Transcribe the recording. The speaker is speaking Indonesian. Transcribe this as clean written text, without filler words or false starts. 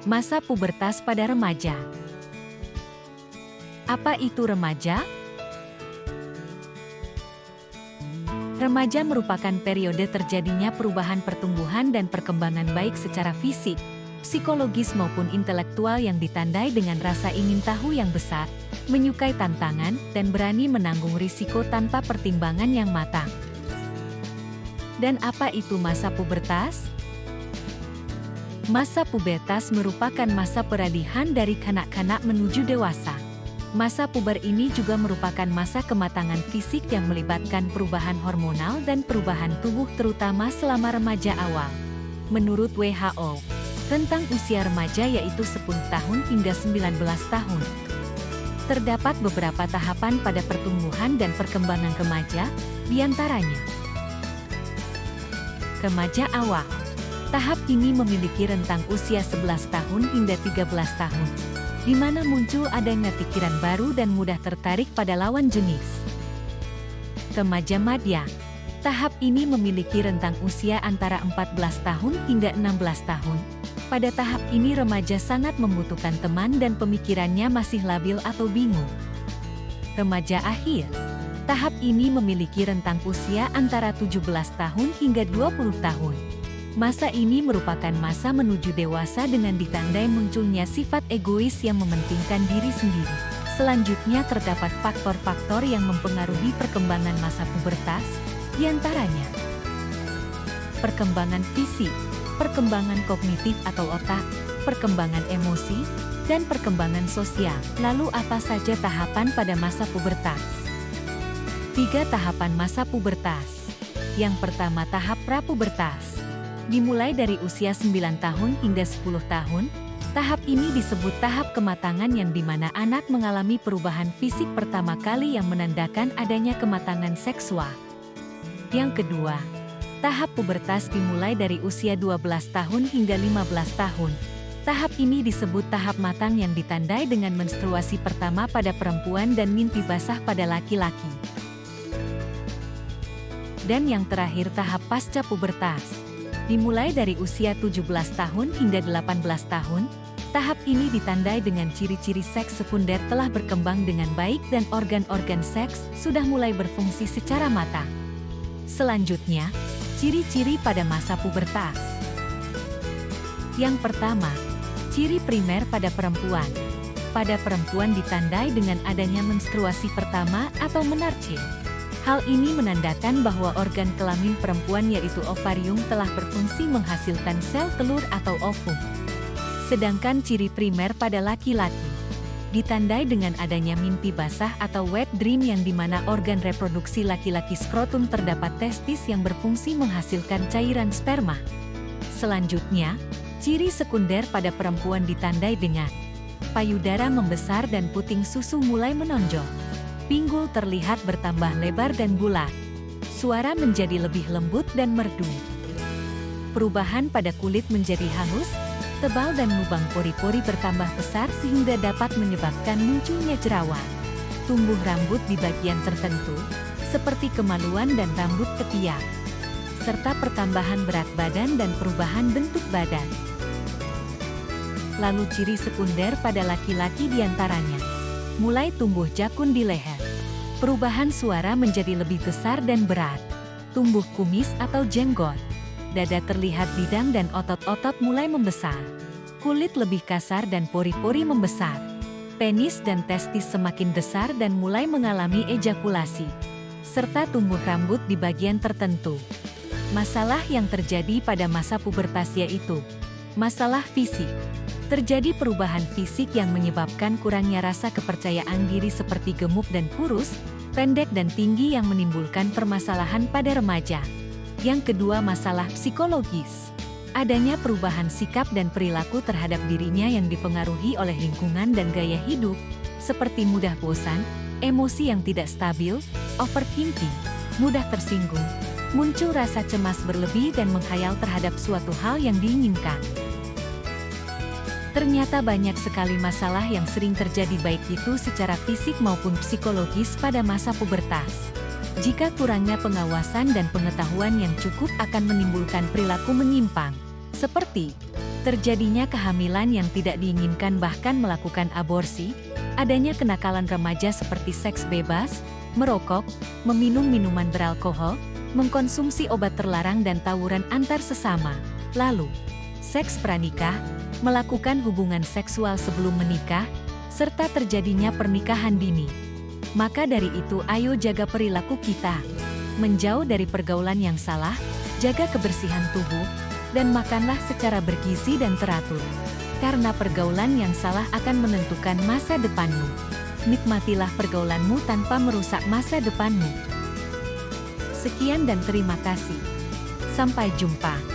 Masa pubertas pada remaja. Apa itu remaja? Remaja merupakan periode terjadinya perubahan pertumbuhan dan perkembangan baik secara fisik, psikologis maupun intelektual yang ditandai dengan rasa ingin tahu yang besar, menyukai tantangan, dan berani menanggung risiko tanpa pertimbangan yang matang. Dan apa itu masa pubertas? Masa pubertas merupakan masa peralihan dari kanak-kanak menuju dewasa. Masa puber ini juga merupakan masa kematangan fisik yang melibatkan perubahan hormonal dan perubahan tubuh terutama selama remaja awal. Menurut WHO, rentang usia remaja yaitu 10 tahun hingga 19 tahun. Terdapat beberapa tahapan pada pertumbuhan dan perkembangan remaja, diantaranya remaja awal. Tahap ini memiliki rentang usia 11 tahun hingga 13 tahun, di mana muncul adanya pikiran baru dan mudah tertarik pada lawan jenis. Remaja madya. Tahap ini memiliki rentang usia antara 14 tahun hingga 16 tahun. Pada tahap ini remaja sangat membutuhkan teman dan pemikirannya masih labil atau bingung. Remaja akhir. Tahap ini memiliki rentang usia antara 17 tahun hingga 20 tahun. Masa ini merupakan masa menuju dewasa dengan ditandai munculnya sifat egois yang mementingkan diri sendiri. Selanjutnya terdapat faktor-faktor yang mempengaruhi perkembangan masa pubertas, diantaranya perkembangan fisik, perkembangan kognitif atau otak, perkembangan emosi, dan perkembangan sosial. Lalu apa saja tahapan pada masa pubertas? 3 tahapan masa pubertas. Yang pertama tahap prapubertas. Dimulai dari usia 9 tahun hingga 10 tahun, tahap ini disebut tahap kematangan yang dimana anak mengalami perubahan fisik pertama kali yang menandakan adanya kematangan seksual. Yang kedua, tahap pubertas dimulai dari usia 12 tahun hingga 15 tahun. Tahap ini disebut tahap matang yang ditandai dengan menstruasi pertama pada perempuan dan mimpi basah pada laki-laki. Dan yang terakhir tahap pasca pubertas. Dimulai dari usia 17 tahun hingga 18 tahun, tahap ini ditandai dengan ciri-ciri seks sekunder telah berkembang dengan baik dan organ-organ seks sudah mulai berfungsi secara matang. Selanjutnya, ciri-ciri pada masa pubertas. Yang pertama, ciri primer pada perempuan. Pada perempuan ditandai dengan adanya menstruasi pertama atau menarche. Hal ini menandakan bahwa organ kelamin perempuan yaitu ovarium telah berfungsi menghasilkan sel telur atau ovum. Sedangkan ciri primer pada laki-laki ditandai dengan adanya mimpi basah atau wet dream yang dimana organ reproduksi laki-laki skrotum terdapat testis yang berfungsi menghasilkan cairan sperma. Selanjutnya, ciri sekunder pada perempuan ditandai dengan payudara membesar dan puting susu mulai menonjol. Pinggul terlihat bertambah lebar dan bulat. Suara menjadi lebih lembut dan merdu. Perubahan pada kulit menjadi hangus, tebal dan lubang pori-pori bertambah besar sehingga dapat menyebabkan munculnya jerawat. Tumbuh rambut di bagian tertentu, seperti kemaluan dan rambut ketiak. Serta pertambahan berat badan dan perubahan bentuk badan. Lalu ciri sekunder pada laki-laki diantaranya. Mulai tumbuh jakun di leher. Perubahan suara menjadi lebih besar dan berat. Tumbuh kumis atau jenggot. Dada terlihat bidang dan otot-otot mulai membesar. Kulit lebih kasar dan pori-pori membesar. Penis dan testis semakin besar dan mulai mengalami ejakulasi. Serta tumbuh rambut di bagian tertentu. Masalah yang terjadi pada masa pubertas yaitu masalah fisik. Terjadi perubahan fisik yang menyebabkan kurangnya rasa kepercayaan diri seperti gemuk dan kurus, pendek dan tinggi yang menimbulkan permasalahan pada remaja. Yang kedua masalah psikologis. Adanya perubahan sikap dan perilaku terhadap dirinya yang dipengaruhi oleh lingkungan dan gaya hidup, seperti mudah bosan, emosi yang tidak stabil, overthinking, mudah tersinggung, muncul rasa cemas berlebih dan menghayal terhadap suatu hal yang diinginkan. Ternyata banyak sekali masalah yang sering terjadi baik itu secara fisik maupun psikologis pada masa pubertas. Jika kurangnya pengawasan dan pengetahuan yang cukup akan menimbulkan perilaku menyimpang, seperti terjadinya kehamilan yang tidak diinginkan bahkan melakukan aborsi, adanya kenakalan remaja seperti seks bebas, merokok, meminum minuman beralkohol, mengkonsumsi obat terlarang dan tawuran antar sesama. Lalu, seks pranikah, melakukan hubungan seksual sebelum menikah, serta terjadinya pernikahan dini. Maka dari itu ayo jaga perilaku kita. Menjauh dari pergaulan yang salah, jaga kebersihan tubuh, dan makanlah secara bergizi dan teratur. Karena pergaulan yang salah akan menentukan masa depanmu. Nikmatilah pergaulanmu tanpa merusak masa depanmu. Sekian dan terima kasih. Sampai jumpa.